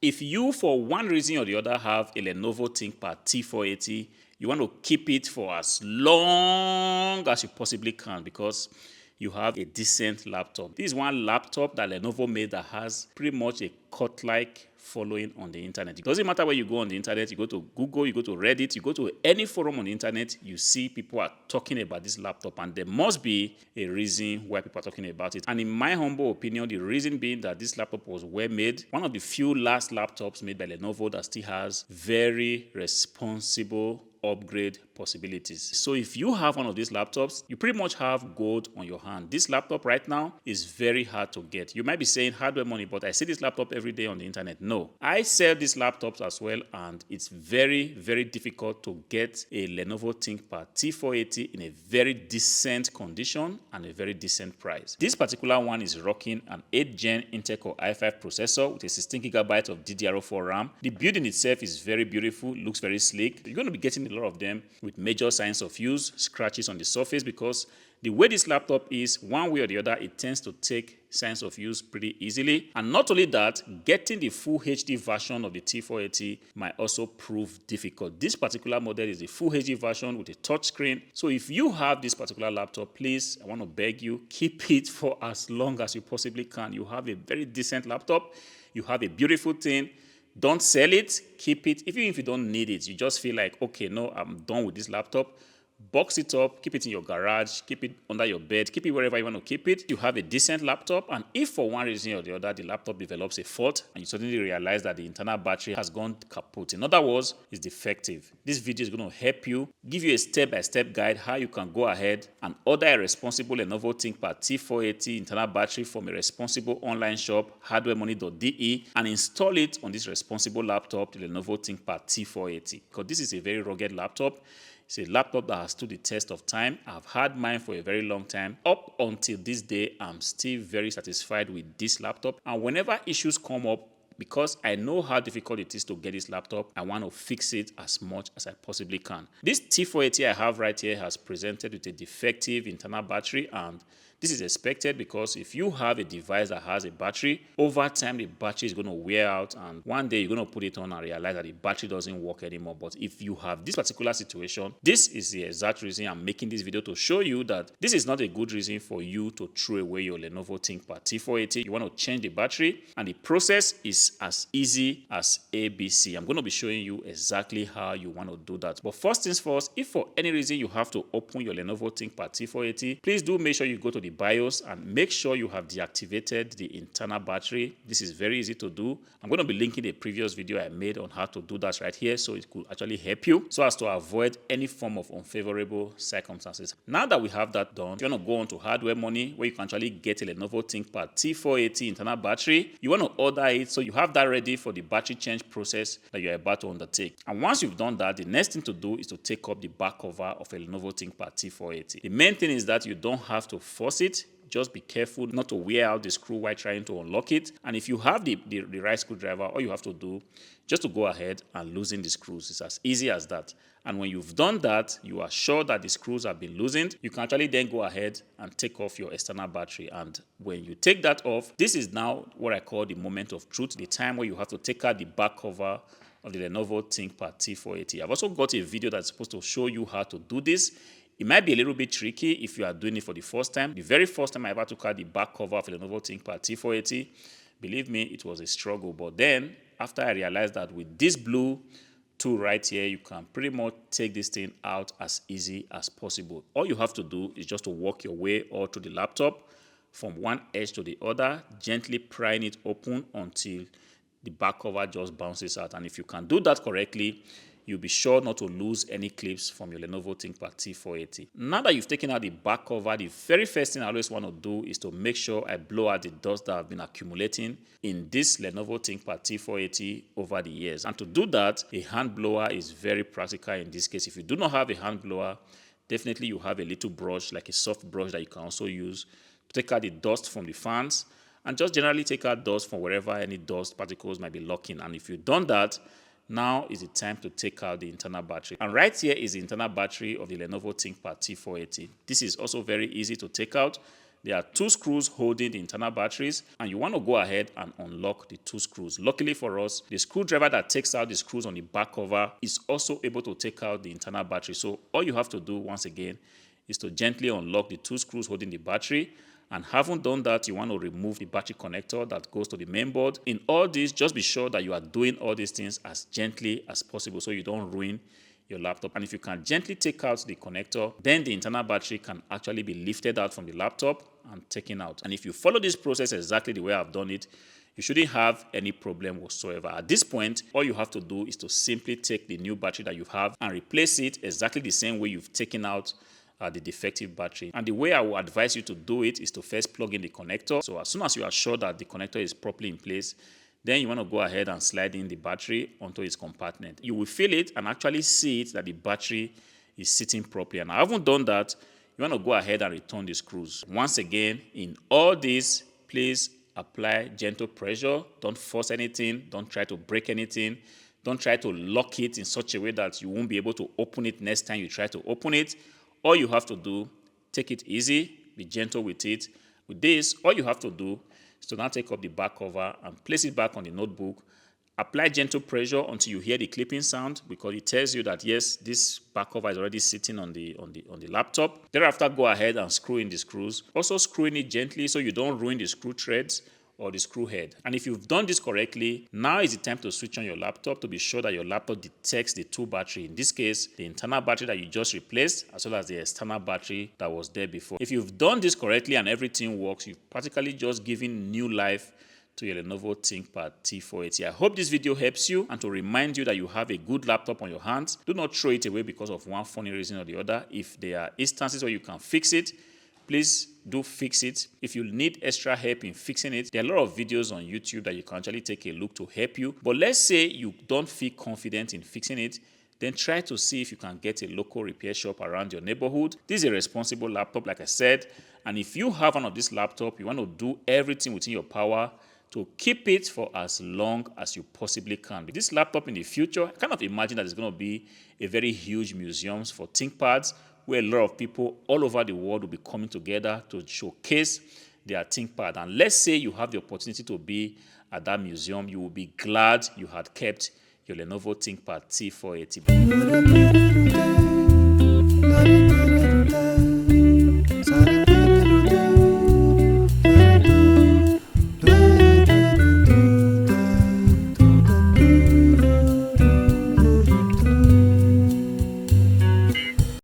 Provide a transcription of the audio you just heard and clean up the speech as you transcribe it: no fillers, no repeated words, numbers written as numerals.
If you, for one reason or the other, have a Lenovo ThinkPad T480, you want to keep it for as long as you possibly can because you have a decent laptop. This is one laptop that Lenovo made that has pretty much a cult-like following on the internet. It doesn't matter where you go on the internet, you go to Google, you go to Reddit, you go to any forum on the internet, you see people are talking about this laptop, and there must be a reason why people are talking about it. And in my humble opinion, the reason being that this laptop was well made, one of the few last laptops made by Lenovo that still has very responsible upgrade possibilities. So if you have one of these laptops, you pretty much have gold on your hand. This laptop right now is very hard to get. You might be saying hardware money, but I see this laptop every day on the internet. No, I sell these laptops as well, and it's very, very difficult to get a Lenovo ThinkPad T480 in a very decent condition and a very decent price. This particular one is rocking an 8th gen Intel Core i5 processor with a 16GB of DDR4 RAM. The build in itself is very beautiful, looks very sleek. You're going to be getting a lot of them with major signs of use, scratches on the surface, because the way this laptop is, one way or the other, it tends to take signs of use pretty easily. And not only that, getting the full HD version of the T480 might also prove difficult. This particular model is the full HD version with a touchscreen. So if you have this particular laptop, please, I want to beg you, keep it for as long as you possibly can. You have a very decent laptop. You have a beautiful thing. Don't sell it, keep it. Even if you don't need it, you just feel like, okay, no, I'm done with this laptop. Box it up, keep it in your garage, keep it under your bed, keep it wherever you want to keep it. You have a decent laptop, and if for one reason or the other the laptop develops a fault and you suddenly realize that the internal battery has gone kaput, in other words, it's defective, this video is going to help you, give you a step-by-step guide how you can go ahead and order a responsible Lenovo ThinkPad T480 internal battery from a responsible online shop, hardwaremoney.de, and install it on this responsible laptop, the Lenovo ThinkPad T480, because this is a very rugged laptop. It's a laptop that has stood the test of time. I've had mine for a very long time. Up until this day, I'm still very satisfied with this laptop. And whenever issues come up, because I know how difficult it is to get this laptop, I want to fix it as much as I possibly can. This T480 I have right here has presented with a defective internal battery, and this is expected because if you have a device that has a battery, over time the battery is going to wear out, and one day you're going to put it on and realize that the battery doesn't work anymore. But if you have this particular situation, this is the exact reason I'm making this video, to show you that this is not a good reason for you to throw away your Lenovo ThinkPad T480. You want to change the battery, and the process is as easy as ABC. I'm going to be showing you exactly how you want to do that. But first things first, if for any reason you have to open your Lenovo ThinkPad T480, please do make sure you go to the BIOS and make sure you have deactivated the internal battery. This is very easy to do. I'm going to be linking a previous video I made on how to do that right here, so it could actually help you so as to avoid any form of unfavorable circumstances. Now that we have that done, you want to go on to Hardware Money, where you can actually get a Lenovo ThinkPad T480 internal battery. You want to order it so you have that ready for the battery change process that you're about to undertake. And once you've done that, the next thing to do is to take up the back cover of a Lenovo ThinkPad T480. The main thing is that you don't have to force it. Just be careful not to wear out the screw while trying to unlock it. And if you have the right screwdriver, all you have to do just to go ahead and loosen the screws. It's as easy as that. And when you've done that, you are sure that the screws have been loosened, you can actually then go ahead and take off your external battery. And when you take that off, this is now what I call the moment of truth, the time where you have to take out the back cover of the Lenovo ThinkPad T480. I've also got a video that's supposed to show you how to do this. It might be a little bit tricky if you are doing it for the first time. The very first time I ever took out the back cover of a Lenovo ThinkPad T480, believe me, it was a struggle. But then, after I realized that with this blue tool right here, you can pretty much take this thing out as easy as possible. All you have to do is just to work your way all through the laptop from one edge to the other, gently prying it open until the back cover just bounces out. And if you can do that correctly, you'll be sure not to lose any clips from your Lenovo ThinkPad T480. Now that you've taken out the back cover, the very first thing I always want to do is to make sure I blow out the dust that have been accumulating in this Lenovo ThinkPad T480 over the years. And to do that, a hand blower is very practical in this case. If you do not have a hand blower, definitely you have a little brush, like a soft brush, that you can also use to take out the dust from the fans and just generally take out dust from wherever any dust particles might be locking. And if you've done that, now is the time to take out the internal battery. And right here is the internal battery of the Lenovo ThinkPad T480. This is also very easy to take out. there are 2 screws holding the internal batteries, and you want to go ahead and unlock the 2 screws. Luckily for us, the screwdriver that takes out the screws on the back cover is also able to take out the internal battery. So all you have to do once again is to gently unlock the 2 screws holding the battery. And having done that, you want to remove the battery connector that goes to the main board. In all this, just be sure that you are doing all these things as gently as possible so you don't ruin your laptop. And if you can gently take out the connector, then the internal battery can actually be lifted out from the laptop and taken out. And if you follow this process exactly the way I've done it, you shouldn't have any problem whatsoever. At this point, all you have to do is to simply take the new battery that you have and replace it exactly the same way you've taken out the defective battery. And the way I will advise you to do it is to first plug in the connector. So as soon as you are sure that the connector is properly in place, then you want to go ahead and slide in the battery onto its compartment. You will feel it and actually see it that the battery is sitting properly. And I haven't done that. You want to go ahead and return the screws. Once again, in all this, please apply gentle pressure. Don't force anything. Don't try to break anything. Don't try to lock it in such a way that you won't be able to open it next time you try to open it. All you have to do, take it easy, be gentle with it. With this, all you have to do is to now take up the back cover and place it back on the notebook. Apply gentle pressure until you hear the clipping sound, because it tells you that yes, this back cover is already sitting on the laptop. Thereafter, go ahead and screw in the screws. Also screw in it gently so you don't ruin the screw threads or the screw head. And if you've done this correctly, now is the time to switch on your laptop to be sure that your laptop detects the 2 battery. In this case, the internal battery that you just replaced, as well as the external battery that was there before. If you've done this correctly and everything works, you've practically just given new life to your Lenovo ThinkPad T480. I hope this video helps you, and to remind you that you have a good laptop on your hands. Do not throw it away because of one funny reason or the other. If there are instances where you can fix it, please do fix it. If you need extra help in fixing it, there are a lot of videos on YouTube that you can actually take a look to help you. But let's say you don't feel confident in fixing it, then try to see if you can get a local repair shop around your neighborhood. This is a responsible laptop, like I said, and if you have one of this laptop, you want to do everything within your power to keep it for as long as you possibly can. With this laptop in the future, I kind of imagine that it's going to be a very huge museum for ThinkPads, where a lot of people all over the world will be coming together to showcase their ThinkPad. And let's say you have the opportunity to be at that museum, you will be glad you had kept your Lenovo ThinkPad T480.